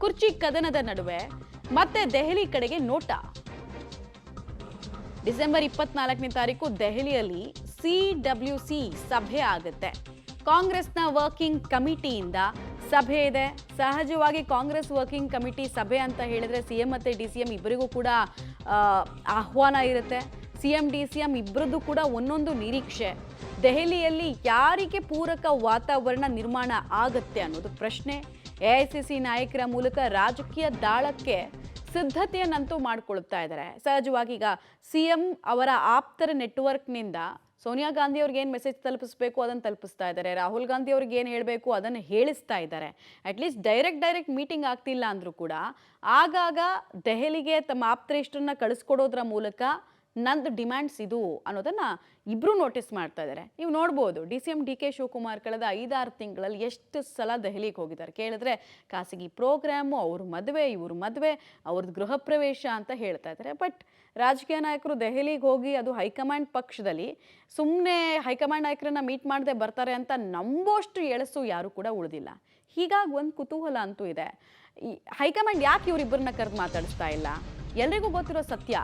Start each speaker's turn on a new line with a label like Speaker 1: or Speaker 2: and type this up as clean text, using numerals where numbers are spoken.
Speaker 1: ಕುರ್ಚಿ ಕದನದ ನಡುವೆ ಮತ್ತೆ ದೆಹಲಿ ಕಡೆಗೆ ನೋಟ. ಡಿಸೆಂಬರ್ 24ನೇ ತಾರೀಕು ದೆಹಲಿಯಲ್ಲಿ CWC ಸಭೆ ಆಗುತ್ತೆ. ಕಾಂಗ್ರೆಸ್ನ ವರ್ಕಿಂಗ್ ಕಮಿಟಿಯಿಂದ ಸಭೆ ಇದೆ. ಸಹಜವಾಗಿ ಕಾಂಗ್ರೆಸ್ ವರ್ಕಿಂಗ್ ಕಮಿಟಿ ಸಭೆ ಅಂತ ಹೇಳಿದ್ರೆ ಸಿಎಂ ಮತ್ತೆ DCM ಇಬ್ಬರಿಗೂ ಕೂಡ ಆಹ್ವಾನ ಇರುತ್ತೆ. ಸಿಎಂ DCM ಇಬ್ಬರದ್ದು ಕೂಡ ಒಂದೊಂದು ನಿರೀಕ್ಷೆ. ದೆಹಲಿಯಲ್ಲಿ ಯಾರಿಗೆ ಪೂರಕ ವಾತಾವರಣ ನಿರ್ಮಾಣ ಆಗುತ್ತೆ ಅನ್ನೋದು ಪ್ರಶ್ನೆ. AICC ನಾಯಕರ ಮೂಲಕ ರಾಜಕೀಯ ದಾಳಕ್ಕೆ ಸಿದ್ಧತೆಯನ್ನಂತೂ ಮಾಡಿಕೊಳ್ತಾ ಇದ್ದಾರೆ. ಸಹಜವಾಗಿ ಈಗ ಸಿಎಂ ಅವರ ಆಪ್ತರ ನೆಟ್ವರ್ಕ್ನಿಂದ ಸೋನಿಯಾ ಗಾಂಧಿ ಅವ್ರಿಗೆ ಏನು ಮೆಸೇಜ್ ತಲುಪಿಸಬೇಕು ಅದನ್ನು ತಲುಪಿಸ್ತಾ ಇದ್ದಾರೆ. ರಾಹುಲ್ ಗಾಂಧಿ ಅವ್ರಿಗೆ ಏನು ಹೇಳಬೇಕು ಅದನ್ನು ಹೇಳಿಸ್ತಾ ಇದ್ದಾರೆ. ಅಟ್ಲೀಸ್ಟ್ ಡೈರೆಕ್ಟ್ ಮೀಟಿಂಗ್ ಆಗ್ತಿಲ್ಲ ಅಂದರೂ ಕೂಡ ಆಗಾಗ ದೆಹಲಿಗೆ ತಮ್ಮ ಆಪ್ತರಿಷ್ಟರನ್ನ ಕಳಿಸ್ಕೊಡೋದ್ರ ಮೂಲಕ ನಂದು ಡಿಮ್ಯಾಂಡ್ಸ್ ಇದು ಅನ್ನೋದನ್ನು ಇಬ್ಬರು ನೋಟಿಸ್ ಮಾಡ್ತಾ ಇದ್ದಾರೆ. ನೀವು ನೋಡ್ಬೋದು DCM DK ಶಿವಕುಮಾರ್ ಕಳೆದ 5-6 ತಿಂಗಳಲ್ಲಿ ಎಷ್ಟು ಸಲ ದೆಹಲಿಗೆ ಹೋಗಿದ್ದಾರೆ. ಕೇಳಿದ್ರೆ ಖಾಸಗಿ ಪ್ರೋಗ್ರಾಮು, ಅವ್ರ ಮದುವೆ, ಇವ್ರ ಮದುವೆ, ಅವ್ರದ್ದು ಗೃಹ ಪ್ರವೇಶ ಅಂತ ಹೇಳ್ತಾ ಇದ್ದಾರೆ. ಬಟ್ ರಾಜಕೀಯ ನಾಯಕರು ದೆಹಲಿಗೆ ಹೋಗಿ ಅದು ಹೈಕಮಾಂಡ್ ಪಕ್ಷದಲ್ಲಿ ಸುಮ್ಮನೆ ಹೈಕಮಾಂಡ್ ನಾಯಕರನ್ನ ಮೀಟ್ ಮಾಡದೆ ಬರ್ತಾರೆ ಅಂತ ನಂಬೋಷ್ಟು ಎಳಸು ಯಾರು ಕೂಡ ಉಳಿದಿಲ್ಲ. ಹೀಗಾಗಿ ಒಂದು ಕುತೂಹಲ ಅಂತೂ ಇದೆ. ಈ ಹೈಕಮಾಂಡ್ ಯಾಕೆ ಇವರಿಬ್ಬರನ್ನ ಕರೆದು ಮಾತಾಡಿಸ್ತಾ ಇಲ್ಲ? ಎಲ್ರಿಗೂ ಗೊತ್ತಿರೋ ಸತ್ಯ